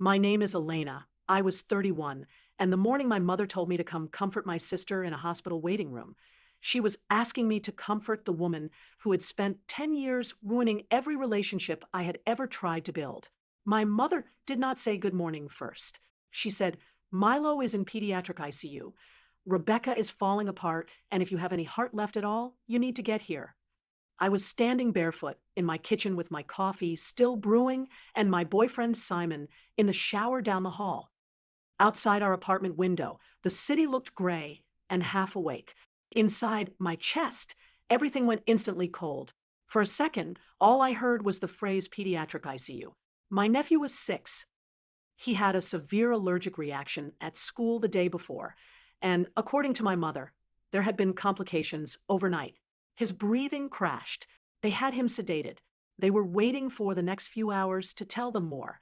My name is Elena. I was 31, and the morning my mother told me to come comfort my sister in a hospital waiting room. She was asking me to comfort the woman who had spent 10 years ruining every relationship I had ever tried to build. My mother did not say good morning first. She said, Milo is in pediatric ICU. Rebecca is falling apart, and if you have any heart left at all, you need to get here. I was standing barefoot in my kitchen with my coffee still brewing and my boyfriend Simon in the shower down the hall. Outside our apartment window, the city looked gray and half awake. Inside my chest, everything went instantly cold. For a second, all I heard was the phrase pediatric ICU. My nephew was 6. He had a severe allergic reaction at school the day before, and according to my mother, there had been complications overnight. His breathing crashed. They had him sedated. They were waiting for the next few hours to tell them more.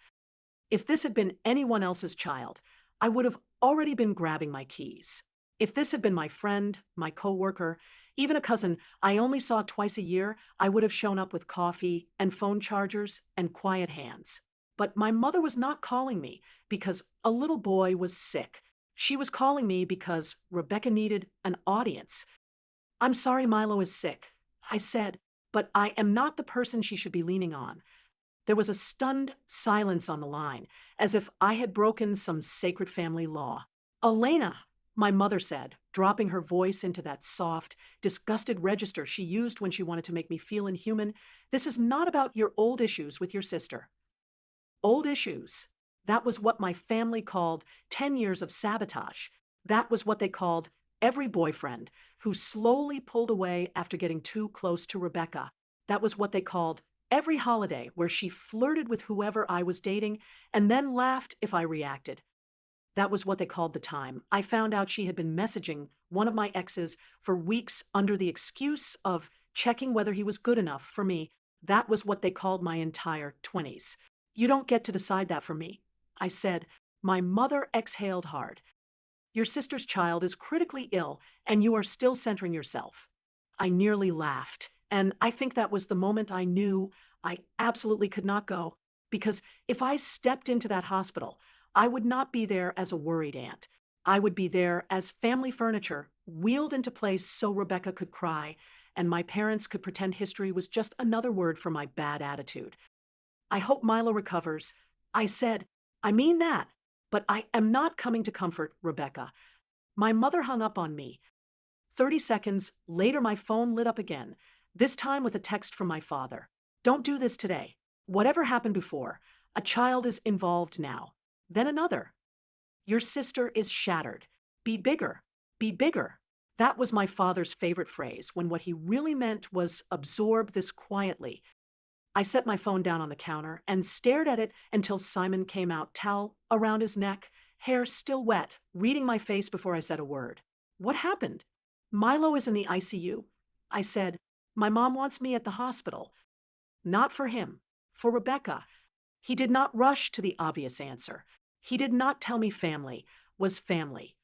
If this had been anyone else's child, I would have already been grabbing my keys. If this had been my friend, my coworker, even a cousin I only saw twice a year, I would have shown up with coffee and phone chargers and quiet hands. But my mother was not calling me because a little boy was sick. She was calling me because Rebecca needed an audience. I'm sorry Milo is sick, I said, but I am not the person she should be leaning on. There was a stunned silence on the line, as if I had broken some sacred family law. Elena, my mother said, dropping her voice into that soft, disgusted register she used when she wanted to make me feel inhuman, this is not about your old issues with your sister. Old issues. That was what my family called 10 years of sabotage. That was what they called every boyfriend who slowly pulled away after getting too close to Rebecca. That was what they called every holiday where she flirted with whoever I was dating and then laughed if I reacted. That was what they called the time I found out she had been messaging one of my exes for weeks under the excuse of checking whether he was good enough for me. That was what they called my entire 20s. You don't get to decide that for me, I said. My mother exhaled hard. Your sister's child is critically ill, and you are still centering yourself. I nearly laughed, and I think that was the moment I knew I absolutely could not go, because if I stepped into that hospital, I would not be there as a worried aunt. I would be there as family furniture, wheeled into place so Rebecca could cry, and my parents could pretend history was just another word for my bad attitude. I hope Milo recovers. I said, I mean that. But I am not coming to comfort Rebecca. My mother hung up on me. 30 seconds later, my phone lit up again, this time with a text from my father. Don't do this today. Whatever happened before, a child is involved now. Then another. Your sister is shattered. Be bigger. Be bigger. That was my father's favorite phrase when what he really meant was absorb this quietly. I set my phone down on the counter and stared at it until Simon came out, towel around his neck, hair still wet, reading my face before I said a word. What happened? Milo is in the ICU. I said, my mom wants me at the hospital. Not for him, for Rebecca. He did not rush to the obvious answer. He did not tell me family was family.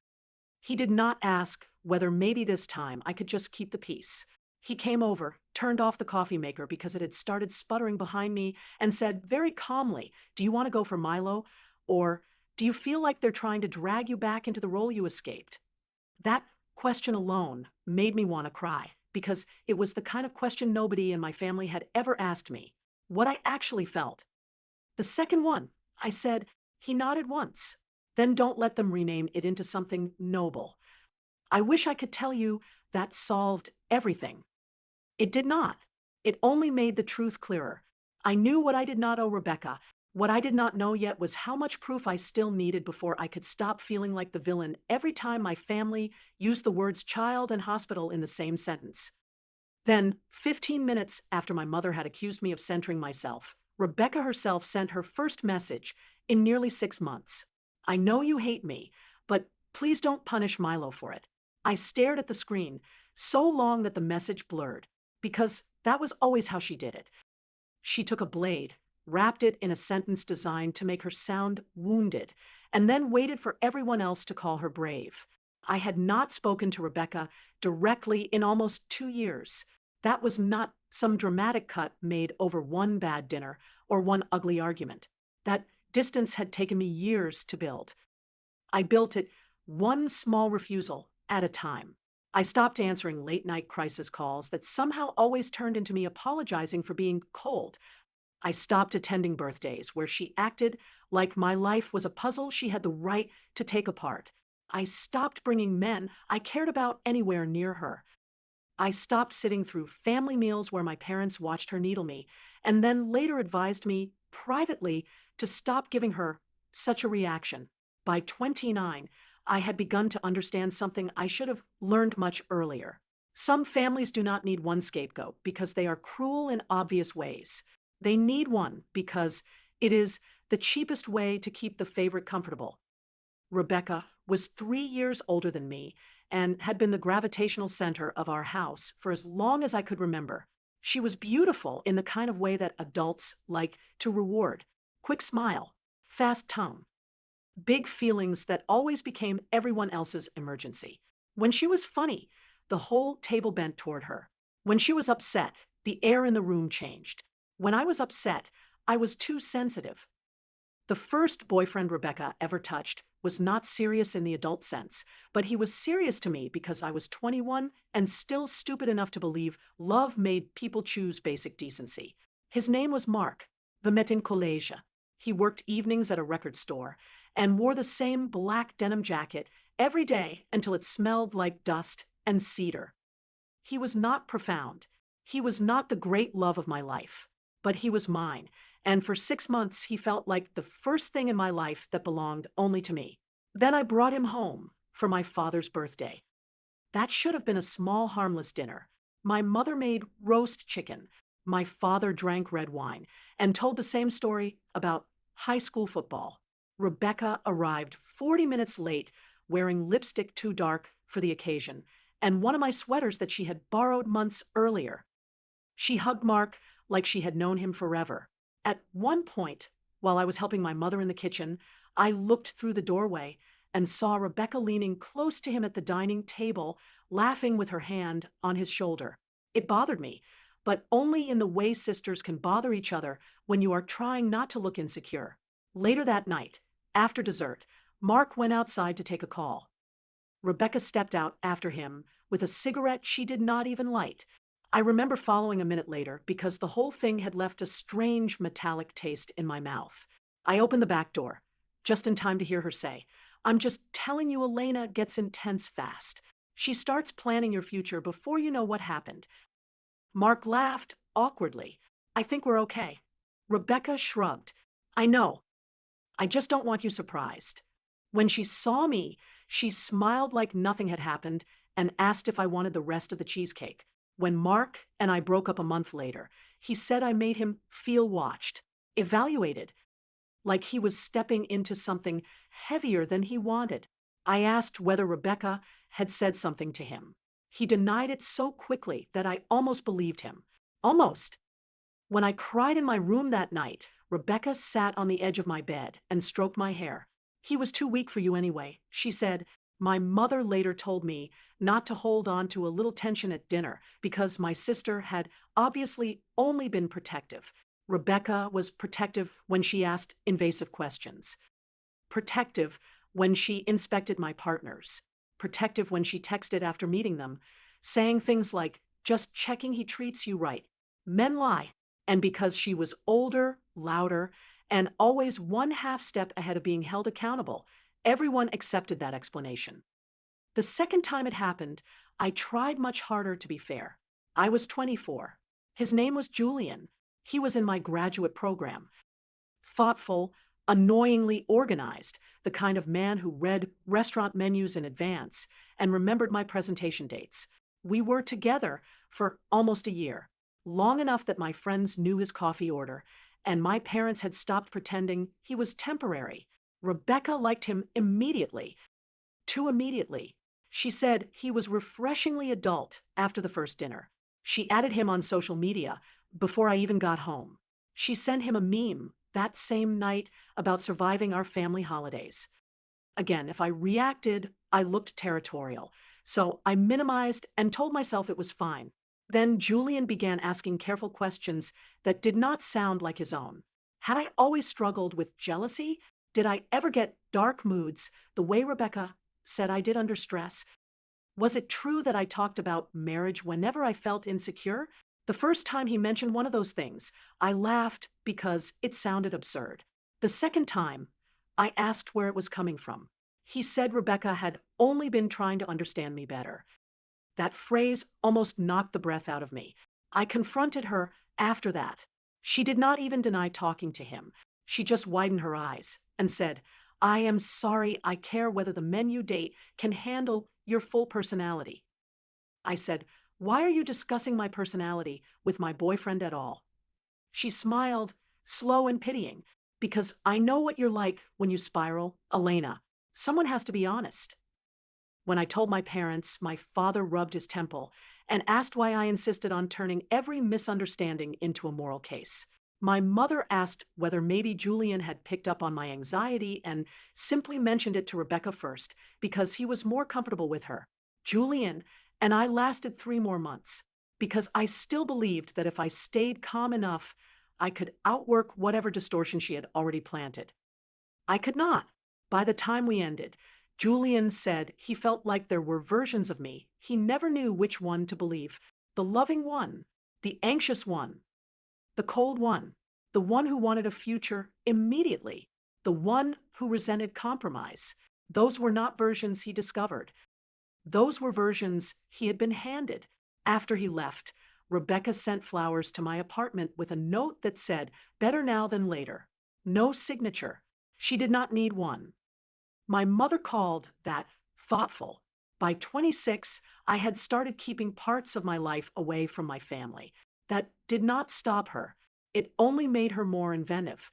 He did not ask whether maybe this time I could just keep the peace. He came over, turned off the coffee maker because it had started sputtering behind me, and said very calmly, do you want to go for Milo? Or do you feel like they're trying to drag you back into the role you escaped? That question alone made me want to cry, because it was the kind of question nobody in my family had ever asked me, what I actually felt. The second one, I said. He nodded once. Then don't let them rename it into something noble. I wish I could tell you that solved everything. It did not. It only made the truth clearer. I knew what I did not owe Rebecca. What I did not know yet was how much proof I still needed before I could stop feeling like the villain every time my family used the words child and hospital in the same sentence. Then, 15 minutes after my mother had accused me of centering myself, Rebecca herself sent her first message in nearly 6 months. I know you hate me, but please don't punish Milo for it. I stared at the screen so long that the message blurred, because that was always how she did it. She took a blade, wrapped it in a sentence designed to make her sound wounded, and then waited for everyone else to call her brave. I had not spoken to Rebecca directly in almost 2 years. That was not some dramatic cut made over one bad dinner or one ugly argument. That Distance had taken me years to build. I built it one small refusal at a time. I stopped answering late-night crisis calls that somehow always turned into me apologizing for being cold. I stopped attending birthdays where she acted like my life was a puzzle she had the right to take apart. I stopped bringing men I cared about anywhere near her. I stopped sitting through family meals where my parents watched her needle me, and then later advised me privately to stop giving her such a reaction. By 29, I had begun to understand something I should have learned much earlier. Some families do not need one scapegoat because they are cruel in obvious ways. They need one because it is the cheapest way to keep the favorite comfortable. Rebecca was 3 years older than me and had been the gravitational center of our house for as long as I could remember. She was beautiful in the kind of way that adults like to reward: quick smile, fast tongue, big feelings that always became everyone else's emergency. When she was funny, the whole table bent toward her. When she was upset, the air in the room changed. When I was upset, I was too sensitive. The first boyfriend Rebecca ever touched was not serious in the adult sense, but he was serious to me because I was 21 and still stupid enough to believe love made people choose basic decency. His name was Mark. We met in college. He worked evenings at a record store and wore the same black denim jacket every day until it smelled like dust and cedar. He was not profound. He was not the great love of my life, but he was mine, and for 6 months he felt like the first thing in my life that belonged only to me. Then I brought him home for my father's birthday. That should have been a small, harmless dinner. My mother made roast chicken. My father drank red wine and told the same story about high school football. Rebecca arrived 40 minutes late, wearing lipstick too dark for the occasion, and one of my sweaters that she had borrowed months earlier. She hugged Mark like she had known him forever. At one point, while I was helping my mother in the kitchen, I looked through the doorway and saw Rebecca leaning close to him at the dining table, laughing with her hand on his shoulder. It bothered me, but only in the way sisters can bother each other when you are trying not to look insecure. Later that night, after dessert, Mark went outside to take a call. Rebecca stepped out after him with a cigarette she did not even light. I remember following a minute later because the whole thing had left a strange metallic taste in my mouth. I opened the back door, just in time to hear her say, "I'm just telling you, Elena gets intense fast. She starts planning your future before you know what happened." Mark laughed awkwardly. "I think we're okay." Rebecca shrugged. "I know. I just don't want you surprised." When she saw me, she smiled like nothing had happened and asked if I wanted the rest of the cheesecake. When Mark and I broke up a month later, he said I made him feel watched, evaluated, like he was stepping into something heavier than he wanted. I asked whether Rebecca had said something to him. He denied it so quickly that I almost believed him. Almost. When I cried in my room that night, Rebecca sat on the edge of my bed and stroked my hair. "He was too weak for you anyway," she said. My mother later told me not to hold on to a little tension at dinner because my sister had obviously only been protective. Rebecca was protective when she asked invasive questions, protective when she inspected my partners, protective when she texted after meeting them, saying things like, "Just checking he treats you right." Men lie. And because she was older, louder, and always one half step ahead of being held accountable, everyone accepted that explanation. The second time it happened, I tried much harder to be fair. I was 24. His name was Julian. He was in my graduate program. Thoughtful, annoyingly organized, the kind of man who read restaurant menus in advance and remembered my presentation dates. We were together for almost a year, long enough that my friends knew his coffee order, and my parents had stopped pretending he was temporary. Rebecca liked him immediately. Too immediately. She said he was refreshingly adult after the first dinner. She added him on social media before I even got home. She sent him a meme that same night about surviving our family holidays. Again, if I reacted, I looked territorial, so I minimized and told myself it was fine. Then Julian began asking careful questions that did not sound like his own. Had I always struggled with jealousy? Did I ever get dark moods the way Rebecca said I did under stress? Was it true that I talked about marriage whenever I felt insecure? The first time he mentioned one of those things, I laughed because it sounded absurd. The second time, I asked where it was coming from. He said Rebecca had only been trying to understand me better. That phrase almost knocked the breath out of me. I confronted her after that. She did not even deny talking to him. She just widened her eyes and said, I am sorry, I care whether the men you date can handle your full personality. I said, why are you discussing my personality with my boyfriend at all? She smiled, slow and pitying, because I know what you're like when you spiral, Elena. Someone has to be honest. When I told my parents, my father rubbed his temple and asked why I insisted on turning every misunderstanding into a moral case. My mother asked whether maybe Julian had picked up on my anxiety and simply mentioned it to Rebecca first because he was more comfortable with her. Julian and I lasted 3 more months because I still believed that if I stayed calm enough, I could outwork whatever distortion she had already planted. I could not. By the time we ended, Julian said he felt like there were versions of me. He never knew which one to believe. The loving one, the anxious one, the cold one, the one who wanted a future immediately, the one who resented compromise. Those were not versions he discovered. Those were versions he had been handed. After he left, Rebecca sent flowers to my apartment with a note that said, better now than later. No signature. She did not need one. My mother called that thoughtful. By 26, I had started keeping parts of my life away from my family. That did not stop her. It only made her more inventive.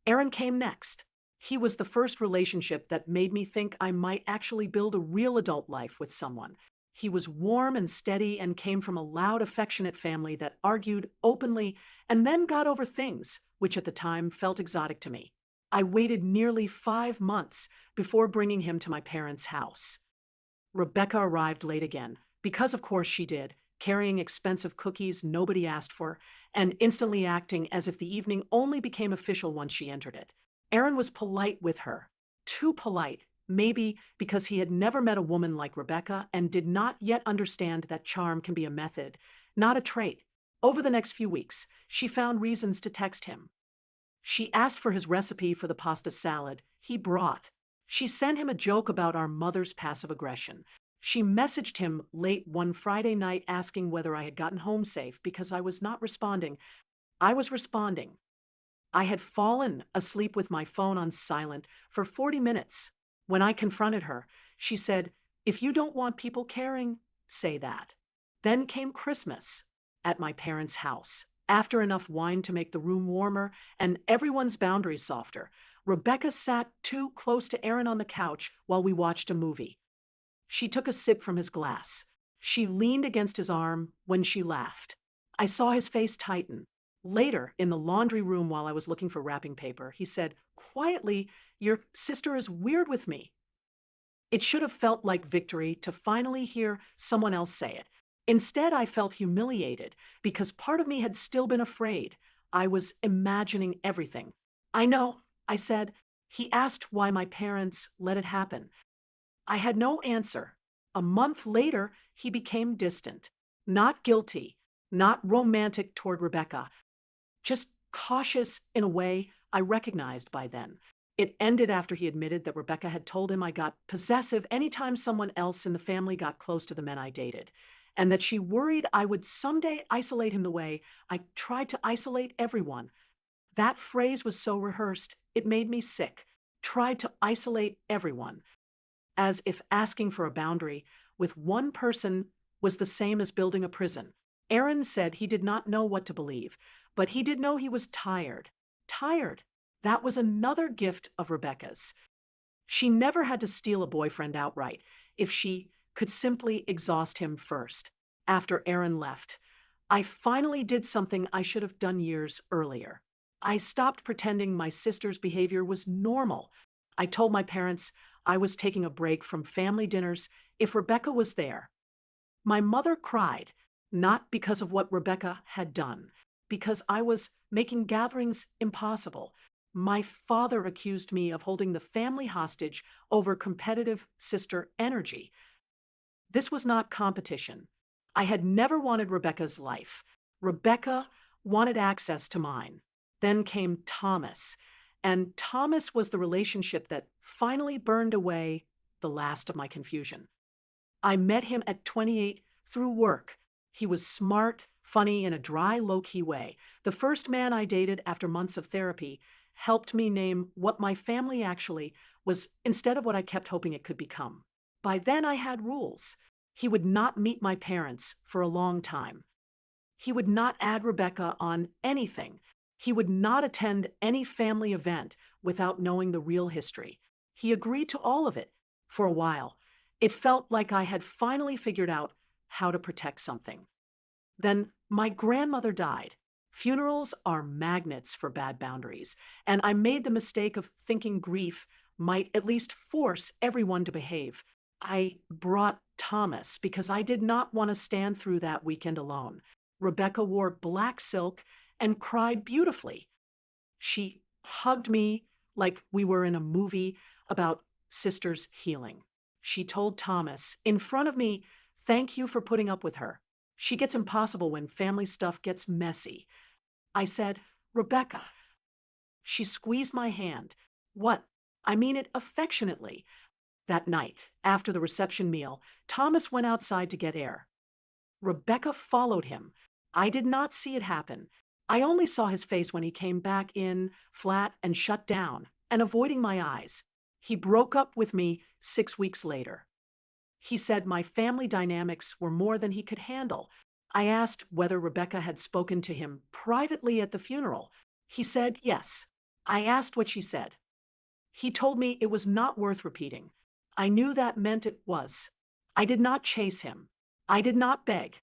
Aaron came next. He was the first relationship that made me think I might actually build a real adult life with someone. He was warm and steady and came from a loud, affectionate family that argued openly and then got over things, which at the time felt exotic to me. I waited nearly 5 months before bringing him to my parents' house. Rebecca arrived late again, because of course she did, carrying expensive cookies nobody asked for, and instantly acting as if the evening only became official once she entered it. Aaron was polite with her. Too polite, maybe because he had never met a woman like Rebecca and did not yet understand that charm can be a method, not a trait. Over the next few weeks, she found reasons to text him. She asked for his recipe for the pasta salad he brought. She sent him a joke about our mother's passive aggression. She messaged him late one Friday night asking whether I had gotten home safe because I was not responding. I was responding. I had fallen asleep with my phone on silent for 40 minutes. When I confronted her, she said, if you don't want people caring, say that. Then came Christmas at my parents' house. After enough wine to make the room warmer and everyone's boundaries softer, Rebecca sat too close to Aaron on the couch while we watched a movie. She took a sip from his glass. She leaned against his arm when she laughed. I saw his face tighten. Later, in the laundry room while I was looking for wrapping paper, he said, quietly, your sister is weird with me. It should have felt like victory to finally hear someone else say it. Instead, I felt humiliated because part of me had still been afraid. I was imagining everything. I know, I said. He asked why my parents let it happen. I had no answer. A month later, he became distant. Not guilty, not romantic toward Rebecca, just cautious in a way I recognized by then. It ended after he admitted that Rebecca had told him I got possessive anytime someone else in the family got close to the men I dated, and that she worried I would someday isolate him the way I tried to isolate everyone. That phrase was so rehearsed, it made me sick. Tried to isolate everyone. As if asking for a boundary with one person was the same as building a prison. Aaron said he did not know what to believe, but he did know he was tired. Tired. That was another gift of Rebecca's. She never had to steal a boyfriend outright if she could simply exhaust him first. After Aaron left, I finally did something I should have done years earlier. I stopped pretending my sister's behavior was normal. I told my parents I was taking a break from family dinners if Rebecca was there. My mother cried, not because of what Rebecca had done, because I was making gatherings impossible. My father accused me of holding the family hostage over competitive sister energy. This was not competition. I had never wanted Rebecca's life. Rebecca wanted access to mine. Then came Thomas, and Thomas was the relationship that finally burned away the last of my confusion. I met him at 28 through work. He was smart, funny, in a dry, low-key way. The first man I dated after months of therapy helped me name what my family actually was instead of what I kept hoping it could become. By then I had rules. He would not meet my parents for a long time. He would not add Rebecca on anything. He would not attend any family event without knowing the real history. He agreed to all of it for a while. It felt like I had finally figured out how to protect something. Then my grandmother died. Funerals are magnets for bad boundaries, and I made the mistake of thinking grief might at least force everyone to behave. I brought Thomas because I did not want to stand through that weekend alone. Rebecca wore black silk and cried beautifully. She hugged me like we were in a movie about sisters healing. She told Thomas, in front of me, "Thank you for putting up with her. She gets impossible when family stuff gets messy." I said, "Rebecca." She squeezed my hand. "What?" I mean it affectionately. That night, after the reception meal, Thomas went outside to get air. Rebecca followed him. I did not see it happen. I only saw his face when he came back in, flat and shut down, and avoiding my eyes. He broke up with me 6 weeks later. He said my family dynamics were more than he could handle. I asked whether Rebecca had spoken to him privately at the funeral. He said yes. I asked what she said. He told me it was not worth repeating. I knew that meant it was. I did not chase him. I did not beg.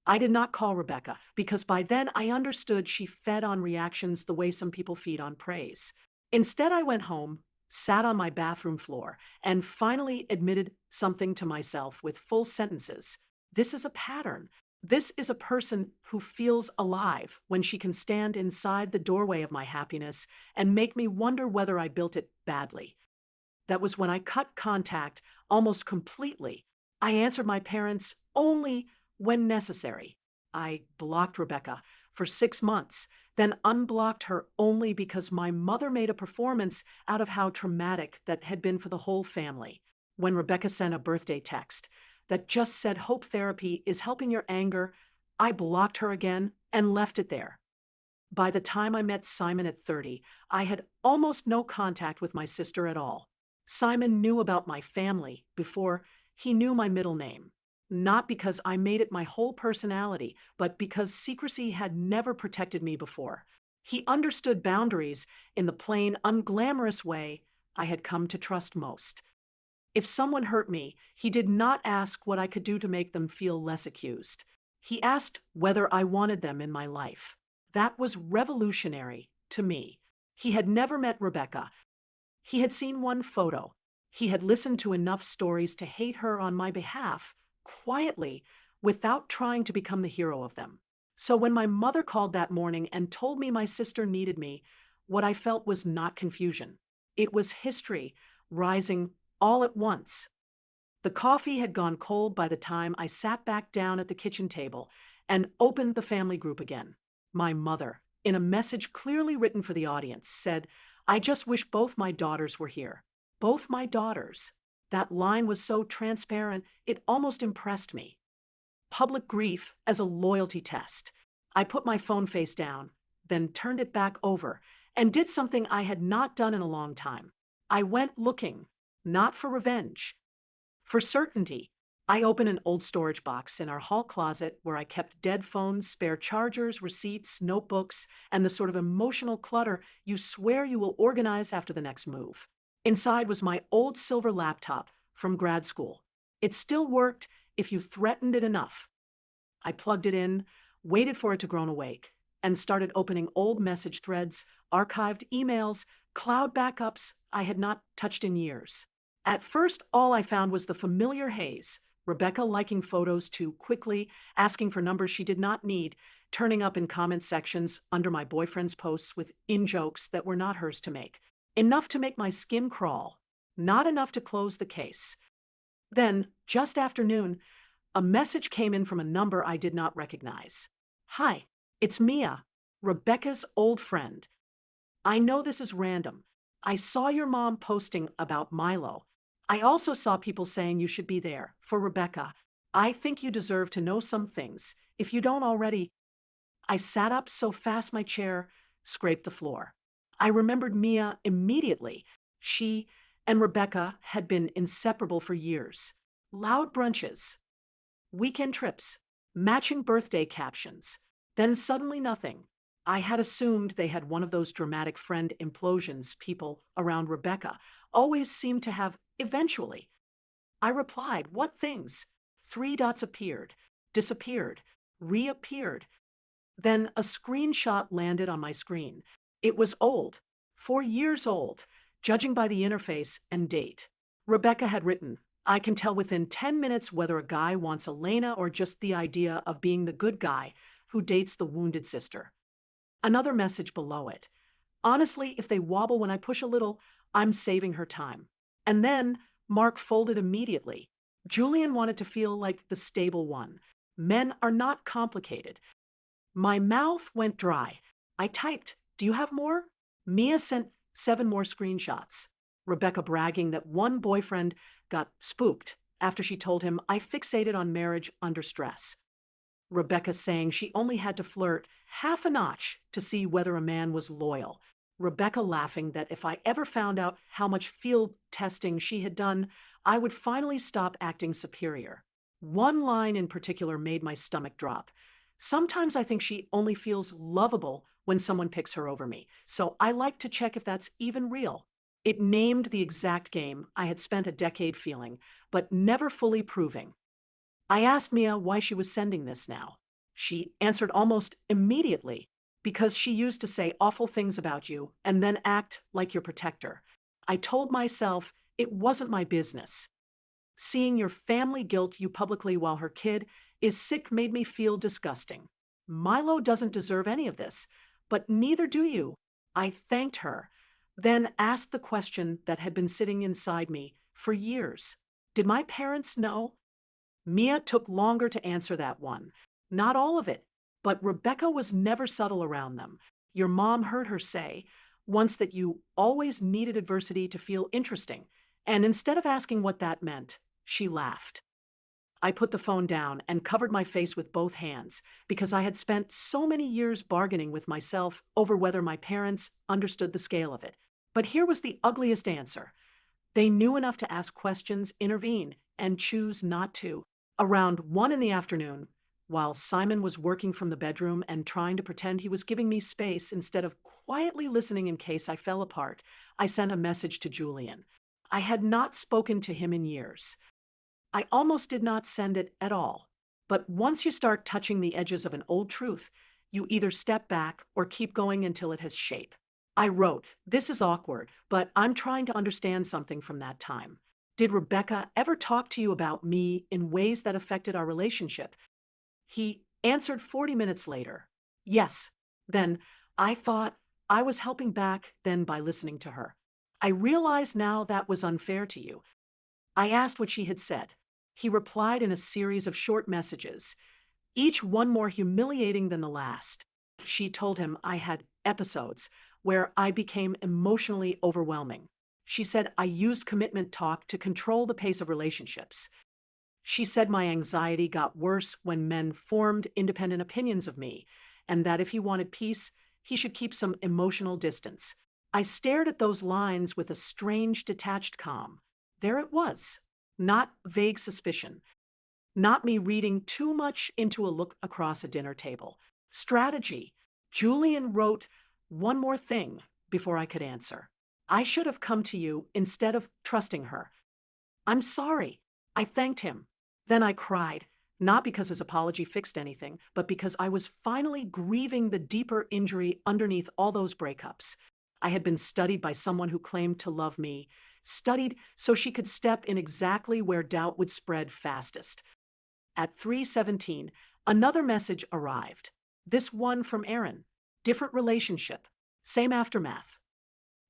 I did not call Rebecca, because by then I understood she fed on reactions the way some people feed on praise. Instead, I went home, sat on my bathroom floor, and finally admitted something to myself with full sentences. This is a pattern. This is a person who feels alive when she can stand inside the doorway of my happiness and make me wonder whether I built it badly. That was when I cut contact almost completely. I answered my parents only when necessary. I blocked Rebecca for 6 months, then unblocked her only because my mother made a performance out of how traumatic that had been for the whole family. When Rebecca sent a birthday text that just said hope therapy is helping your anger, I blocked her again and left it there. By the time I met Simon at 30, I had almost no contact with my sister at all. Simon knew about my family before he knew my middle name. Not because I made it my whole personality, but because secrecy had never protected me before. He understood boundaries in the plain, unglamorous way I had come to trust most. If someone hurt me, he did not ask what I could do to make them feel less accused. He asked whether I wanted them in my life. That was revolutionary to me. He had never met Rebecca. He had seen one photo. He had listened to enough stories to hate her on my behalf, quietly, without trying to become the hero of them. So when my mother called that morning and told me my sister needed me, what I felt was not confusion. It was history rising all at once. The coffee had gone cold by the time I sat back down at the kitchen table and opened the family group again. My mother, in a message clearly written for the audience, said, "I just wish both my daughters were here." Both my daughters. That line was so transparent, it almost impressed me. Public grief as a loyalty test. I put my phone face down, then turned it back over, and did something I had not done in a long time. I went looking, not for revenge, for certainty. I opened an old storage box in our hall closet where I kept dead phones, spare chargers, receipts, notebooks, and the sort of emotional clutter you swear you will organize after the next move. Inside was my old silver laptop from grad school. It still worked if you threatened it enough. I plugged it in, waited for it to groan awake, and started opening old message threads, archived emails, cloud backups I had not touched in years. At first, all I found was the familiar haze, Rebecca liking photos too quickly, asking for numbers she did not need, turning up in comment sections under my boyfriend's posts with in-jokes that were not hers to make. Enough to make my skin crawl, not enough to close the case. Then, just after noon, a message came in from a number I did not recognize. "Hi, it's Mia, Rebecca's old friend. I know this is random. I saw your mom posting about Milo. I also saw people saying you should be there for Rebecca. I think you deserve to know some things. If you don't already." I sat up so fast my chair scraped the floor. I remembered Mia immediately. She and Rebecca had been inseparable for years. Loud brunches, weekend trips, matching birthday captions. Then suddenly nothing. I had assumed they had one of those dramatic friend implosions people around Rebecca always seem to have eventually. I replied, "What things?" Three dots appeared, disappeared, reappeared. Then a screenshot landed on my screen. It was old, 4 years old, judging by the interface and date. Rebecca had written, "I can tell within 10 minutes whether a guy wants Elena or just the idea of being the good guy who dates the wounded sister." Another message below it. "Honestly, if they wobble when I push a little, I'm saving her time." And then Mark folded immediately. Julian wanted to feel like the stable one. Men are not complicated. My mouth went dry. I typed, "Do you have more?" Mia sent 7 more screenshots. Rebecca bragging that one boyfriend got spooked after she told him I fixated on marriage under stress. Rebecca saying she only had to flirt half a notch to see whether a man was loyal. Rebecca laughing that if I ever found out how much field testing she had done, I would finally stop acting superior. One line in particular made my stomach drop. "Sometimes I think she only feels lovable when someone picks her over me, so I like to check if that's even real." It named the exact game I had spent a decade feeling, but never fully proving. I asked Mia why she was sending this now. She answered almost immediately, "Because she used to say awful things about you and then act like your protector." I told myself it wasn't my business. Seeing your family guilt you publicly while her kid is sick made me feel disgusting. Milo doesn't deserve any of this, but neither do you. I thanked her, then asked the question that had been sitting inside me for years. Did my parents know? Mia took longer to answer that one. Not all of it, but Rebecca was never subtle around them. Your mom heard her say once that you always needed adversity to feel interesting, and instead of asking what that meant, she laughed. I put the phone down and covered my face with both hands because I had spent so many years bargaining with myself over whether my parents understood the scale of it. But here was the ugliest answer. They knew enough to ask questions, intervene, and choose not to. Around 1 in the afternoon, while Simon was working from the bedroom and trying to pretend he was giving me space instead of quietly listening in case I fell apart, I sent a message to Julian. I had not spoken to him in years. I almost did not send it at all. But once you start touching the edges of an old truth, you either step back or keep going until it has shape. I wrote, "This is awkward, but I'm trying to understand something from that time. Did Rebecca ever talk to you about me in ways that affected our relationship?" He answered 40 minutes later, "Yes." Then I thought I was helping back then by listening to her. "I realize now that was unfair to you." I asked what she had said. He replied in a series of short messages, each one more humiliating than the last. She told him I had episodes where I became emotionally overwhelming. She said I used commitment talk to control the pace of relationships. She said my anxiety got worse when men formed independent opinions of me, and that if he wanted peace, he should keep some emotional distance. I stared at those lines with a strange, detached calm. There it was. Not vague suspicion. Not me reading too much into a look across a dinner table. Strategy. Julian wrote one more thing before I could answer. "I should have come to you instead of trusting her." "I'm sorry." I thanked him. Then I cried, not because his apology fixed anything, but because I was finally grieving the deeper injury underneath all those breakups. I had been studied by someone who claimed to love me, studied so she could step in exactly where doubt would spread fastest. At 3:17, another message arrived. This one from Aaron. Different relationship. Same aftermath.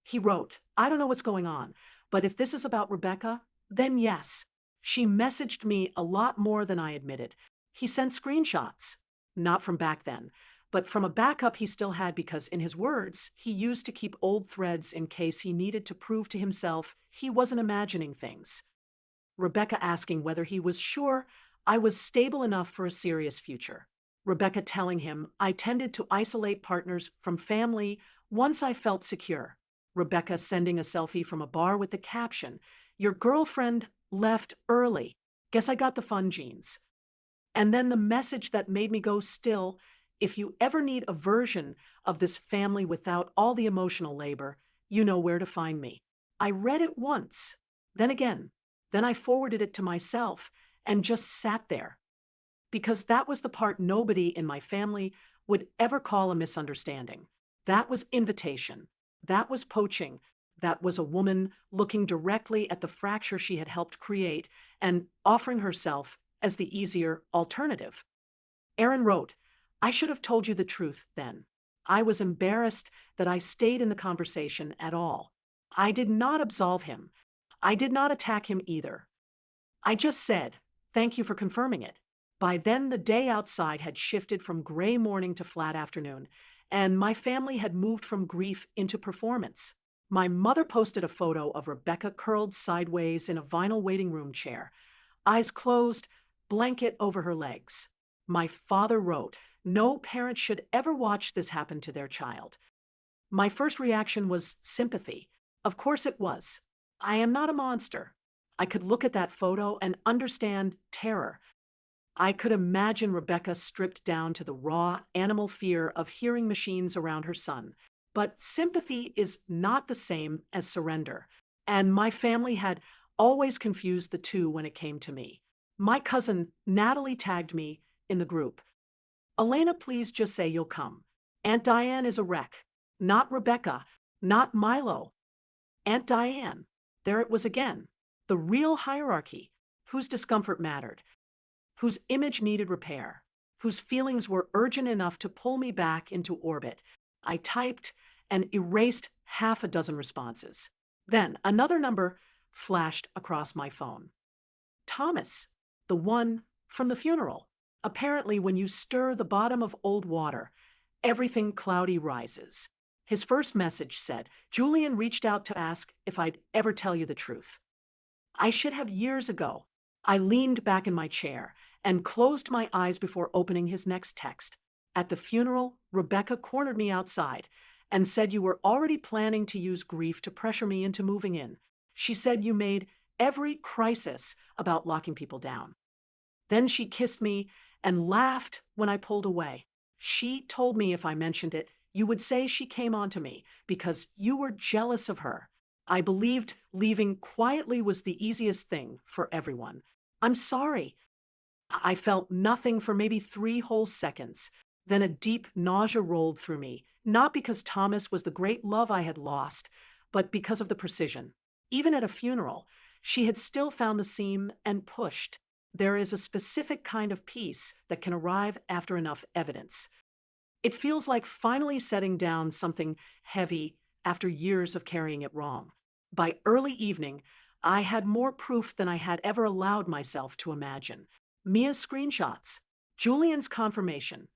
He wrote, I don't know what's going on, but if this is about Rebecca, then yes. She messaged me a lot more than I admitted. He sent screenshots. Not from back then, but from a backup he still had because, in his words, he used to keep old threads in case he needed to prove to himself he wasn't imagining things. Rebecca asking whether he was sure I was stable enough for a serious future. Rebecca telling him I tended to isolate partners from family once I felt secure. Rebecca sending a selfie from a bar with the caption, Your girlfriend left early. Guess I got the fun genes. And then the message that made me go still, if you ever need a version of this family without all the emotional labor, you know where to find me. I read it once, then again, then I forwarded it to myself and just sat there. Because that was the part nobody in my family would ever call a misunderstanding. That was invitation. That was poaching. That was a woman looking directly at the fracture she had helped create and offering herself as the easier alternative. Aaron wrote, I should have told you the truth then. I was embarrassed that I stayed in the conversation at all. I did not absolve him. I did not attack him either. I just said, thank you for confirming it. By then, the day outside had shifted from gray morning to flat afternoon, and my family had moved from grief into performance. My mother posted a photo of Rebecca curled sideways in a vinyl waiting room chair, eyes closed, blanket over her legs. My father wrote, no parent should ever watch this happen to their child. My first reaction was sympathy. Of course it was. I am not a monster. I could look at that photo and understand terror. I could imagine Rebecca stripped down to the raw animal fear of hearing machines around her son. But sympathy is not the same as surrender, and my family had always confused the two when it came to me. My cousin Natalie tagged me in the group. Elena, please just say you'll come. Aunt Diane is a wreck. Not Rebecca, not Milo. Aunt Diane. There it was again. The real hierarchy. Whose discomfort mattered. Whose image needed repair. Whose feelings were urgent enough to pull me back into orbit. I typed and erased half a dozen responses. Then another number flashed across my phone. Thomas, the one from the funeral. Apparently, when you stir the bottom of old water, everything cloudy rises. His first message said, Julian reached out to ask if I'd ever tell you the truth. I should have years ago. I leaned back in my chair and closed my eyes before opening his next text. At the funeral, Rebecca cornered me outside and said you were already planning to use grief to pressure me into moving in. She said you made every crisis about locking people down. Then she kissed me and laughed when I pulled away. She told me if I mentioned it, you would say she came onto me because you were jealous of her. I believed leaving quietly was the easiest thing for everyone. I'm sorry. I felt nothing for maybe 3 whole seconds. Then a deep nausea rolled through me, not because Thomas was the great love I had lost, but because of the precision. Even at a funeral, she had still found the seam and pushed. There is a specific kind of peace that can arrive after enough evidence. It feels like finally setting down something heavy after years of carrying it wrong. By early evening, I had more proof than I had ever allowed myself to imagine. Mia's screenshots, Julian's confirmation,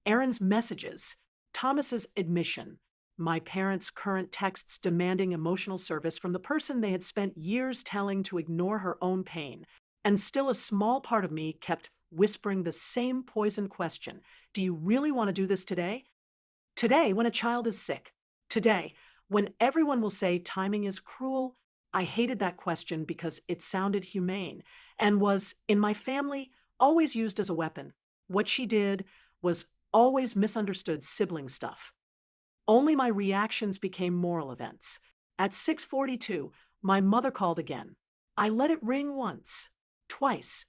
Aaron's messages, Thomas's admission, my parents' current texts demanding emotional service from the person they had spent years telling to ignore her own pain. And still a small part of me kept whispering the same poisoned question. Do you really want to do this today? Today, when a child is sick. Today, when everyone will say timing is cruel. I hated that question because it sounded humane and was, in my family, always used as a weapon. What she did was always misunderstood sibling stuff. Only my reactions became moral events. At 6:42, my mother called again. I let it ring once, twice,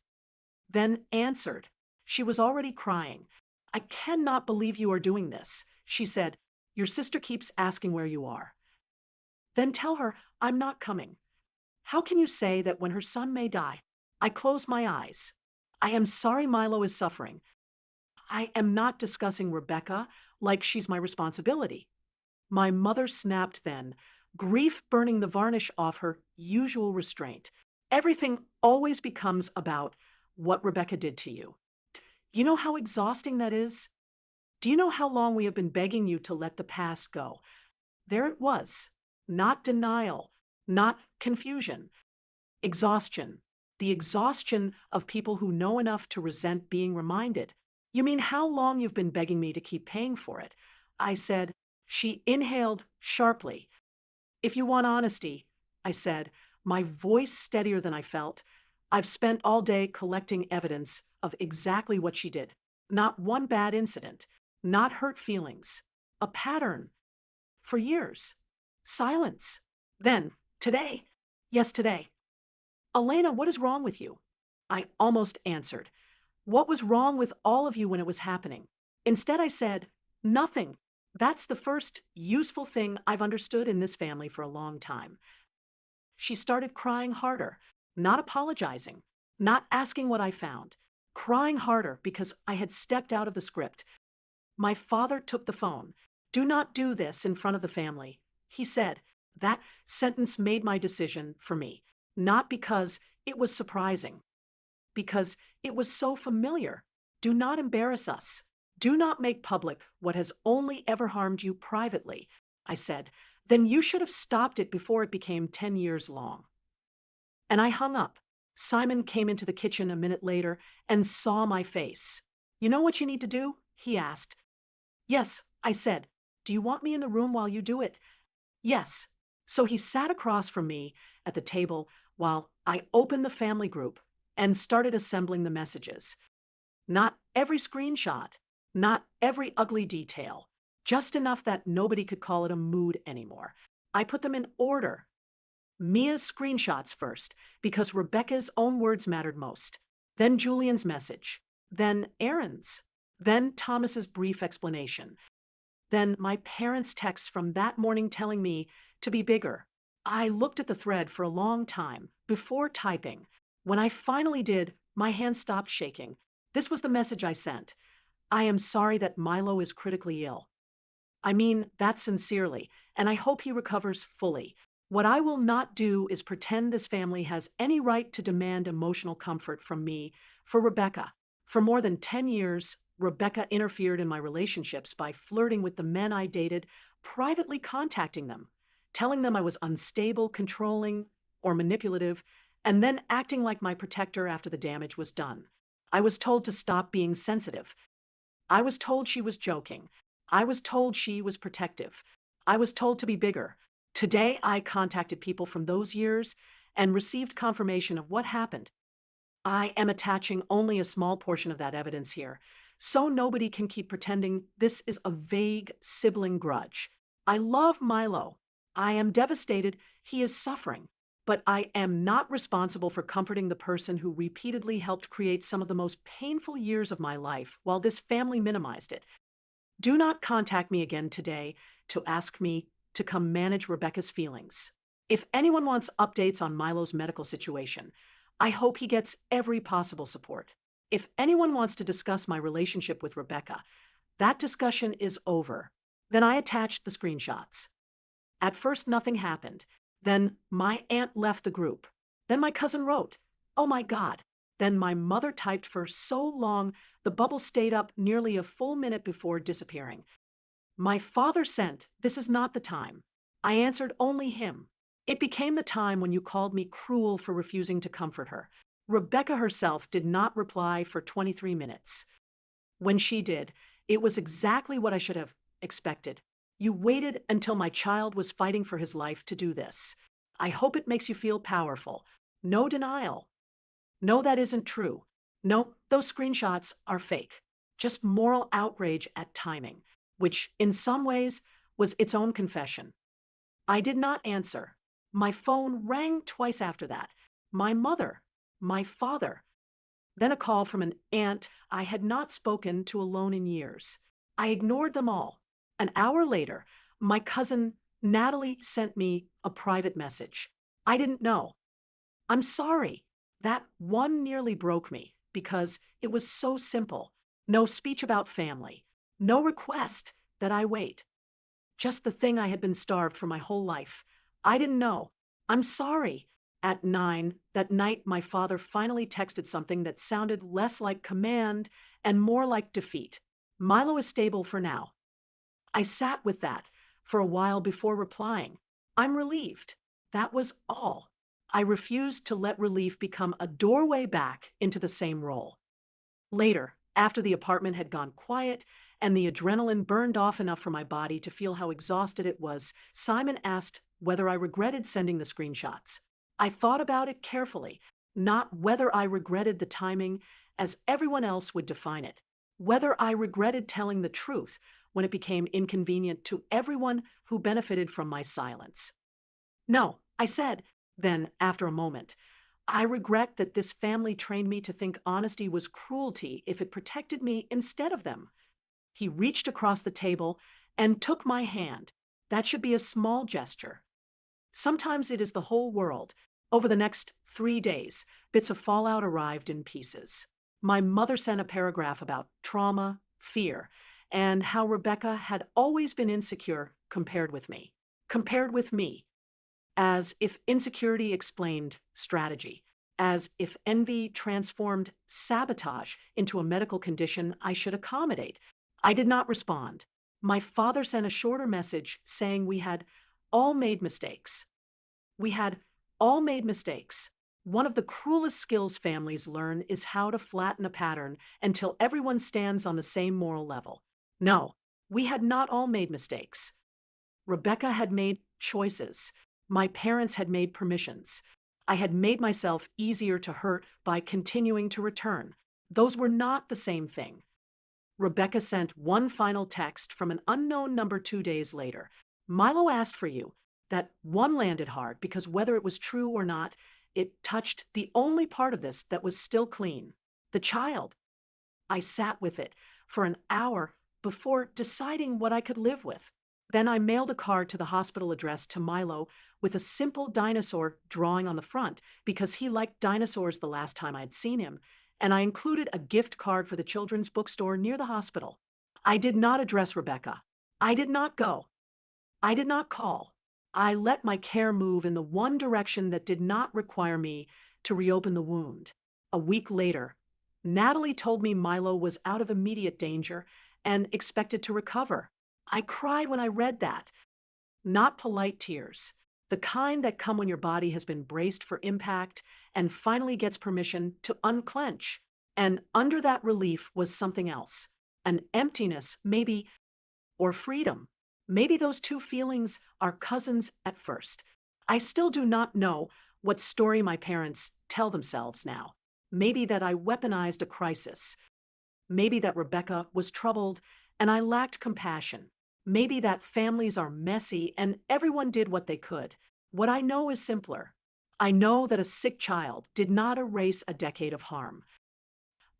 then answered. She was already crying. I cannot believe you are doing this. She said, your sister keeps asking where you are. Then tell her I'm not coming. How can you say that when her son may die? I closed my eyes. I am sorry Milo is suffering. I am not discussing Rebecca like she's my responsibility. My mother snapped then, grief burning the varnish off her usual restraint. Everything always becomes about what Rebecca did to you. You know how exhausting that is? Do you know how long we have been begging you to let the past go? There it was. Not denial, not confusion, exhaustion. The exhaustion of people who know enough to resent being reminded. You mean how long you've been begging me to keep paying for it? I said. She inhaled sharply. If you want honesty, I said, my voice steadier than I felt, I've spent all day collecting evidence of exactly what she did. Not one bad incident, not hurt feelings, a pattern. For years. Silence. Then, today. Yes, today. Elena, what is wrong with you? I almost answered. What was wrong with all of you when it was happening? Instead, I said, nothing. That's the first useful thing I've understood in this family for a long time. She started crying harder, not apologizing, not asking what I found, crying harder because I had stepped out of the script. My father took the phone. Do not do this in front of the family. He said. That sentence made my decision for me, not because it was surprising, because it was so familiar. Do not embarrass us. Do not make public what has only ever harmed you privately, I said. Then you should have stopped it before it became 10 years long. And I hung up. Simon came into the kitchen a minute later and saw my face. You know what you need to do? He asked. Yes, I said. Do you want me in the room while you do it? Yes. So he sat across from me at the table while I opened the family group and started assembling the messages. Not every screenshot, not every ugly detail, just enough that nobody could call it a mood anymore. I put them in order. Mia's screenshots first, because Rebecca's own words mattered most. Then Julian's message. Then Aaron's. Then Thomas's brief explanation. Then my parents' text from that morning telling me to be bigger. I looked at the thread for a long time before typing. When I finally did, my hand stopped shaking. This was the message I sent. I am sorry that Milo is critically ill. I mean that sincerely, and I hope he recovers fully. What I will not do is pretend this family has any right to demand emotional comfort from me for Rebecca. For more than 10 years, Rebecca interfered in my relationships by flirting with the men I dated, privately contacting them, telling them I was unstable, controlling, or manipulative, and then acting like my protector after the damage was done. I was told to stop being sensitive. I was told she was joking. I was told she was protective. I was told to be bigger. Today, I contacted people from those years and received confirmation of what happened. I am attaching only a small portion of that evidence here, so nobody can keep pretending this is a vague sibling grudge. I love Milo. I am devastated he is suffering, but I am not responsible for comforting the person who repeatedly helped create some of the most painful years of my life while this family minimized it. Do not contact me again today to ask me to come manage Rebecca's feelings. If anyone wants updates on Milo's medical situation, I hope he gets every possible support. If anyone wants to discuss my relationship with Rebecca, that discussion is over. Then I attached the screenshots. At first, nothing happened. Then my aunt left the group. Then my cousin wrote, "Oh my God." Then my mother typed for so long, the bubble stayed up nearly a full minute before disappearing. My father sent, "This is not the time." I answered only him. It became the time when you called me cruel for refusing to comfort her. Rebecca herself did not reply for 23 minutes. When she did, it was exactly what I should have expected. You waited until my child was fighting for his life to do this. I hope it makes you feel powerful. No denial. No, that isn't true. No, those screenshots are fake. Just moral outrage at timing, which in some ways was its own confession. I did not answer. My phone rang twice after that. My mother, my father. Then a call from an aunt I had not spoken to alone in years. I ignored them all. An hour later, my cousin Natalie sent me a private message. I didn't know. "I'm sorry." That one nearly broke me because it was so simple. No speech about family. No request that I wait. Just the thing I had been starved for my whole life. I didn't know. I'm sorry. At 9, that night, my father finally texted something that sounded less like command and more like defeat. Milo is stable for now. I sat with that for a while before replying. I'm relieved. That was all. I refused to let relief become a doorway back into the same role. Later, after the apartment had gone quiet and the adrenaline burned off enough for my body to feel how exhausted it was, Simon asked whether I regretted sending the screenshots. I thought about it carefully, not whether I regretted the timing as everyone else would define it, whether I regretted telling the truth when it became inconvenient to everyone who benefited from my silence. No, I said, then, after a moment, I regret that this family trained me to think honesty was cruelty if it protected me instead of them. He reached across the table and took my hand. That should be a small gesture. Sometimes it is the whole world. Over the next 3 days, bits of fallout arrived in pieces. My mother sent a paragraph about trauma, fear, and how Rebecca had always been insecure compared with me. Compared with me. As if insecurity explained strategy. As if envy transformed sabotage into a medical condition I should accommodate. I did not respond. My father sent a shorter message saying we had all made mistakes. We had all made mistakes. One of the cruelest skills families learn is how to flatten a pattern until everyone stands on the same moral level. No, we had not all made mistakes. Rebecca had made choices. My parents had made permissions. I had made myself easier to hurt by continuing to return. Those were not the same thing. Rebecca sent one final text from an unknown number 2 days later. Milo asked for you. That one landed hard because whether it was true or not, it touched the only part of this that was still clean. The child. I sat with it for an hour before deciding what I could live with. Then I mailed a card to the hospital address to Milo with a simple dinosaur drawing on the front because he liked dinosaurs the last time I'd seen him, and I included a gift card for the children's bookstore near the hospital. I did not address Rebecca. I did not go. I did not call. I let my care move in the one direction that did not require me to reopen the wound. A week later, Natalie told me Milo was out of immediate danger and expected to recover. I cried when I read that. Not polite tears, the kind that come when your body has been braced for impact and finally gets permission to unclench. And under that relief was something else, an emptiness, maybe, or freedom. Maybe those two feelings are cousins at first. I still do not know what story my parents tell themselves now. Maybe that I weaponized a crisis. Maybe that Rebecca was troubled and I lacked compassion. Maybe that families are messy and everyone did what they could. What I know is simpler. I know that a sick child did not erase a decade of harm.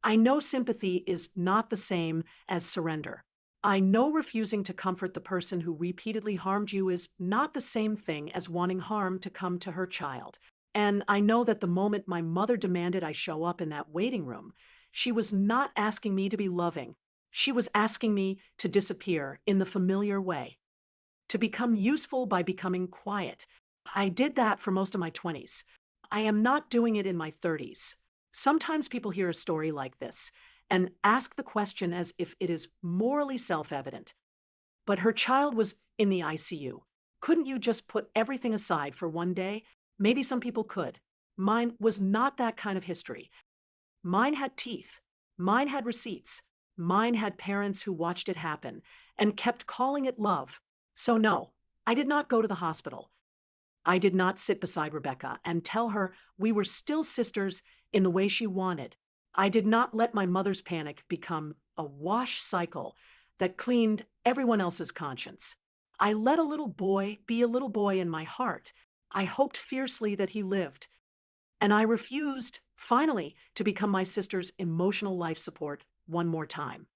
I know sympathy is not the same as surrender. I know refusing to comfort the person who repeatedly harmed you is not the same thing as wanting harm to come to her child. And I know that the moment my mother demanded I show up in that waiting room, she was not asking me to be loving. She was asking me to disappear in the familiar way, to become useful by becoming quiet. I did that for most of my 20s. I am not doing it in my 30s. Sometimes people hear a story like this and ask the question as if it is morally self-evident. But her child was in the ICU. Couldn't you just put everything aside for one day? Maybe some people could. Mine was not that kind of history. Mine had teeth. Mine had receipts. Mine had parents who watched it happen and kept calling it love. So no, I did not go to the hospital. I did not sit beside Rebecca and tell her we were still sisters in the way she wanted. I did not let my mother's panic become a wash cycle that cleaned everyone else's conscience. I let a little boy be a little boy in my heart. I hoped fiercely that he lived. And I refused, finally, to become my sister's emotional life support one more time.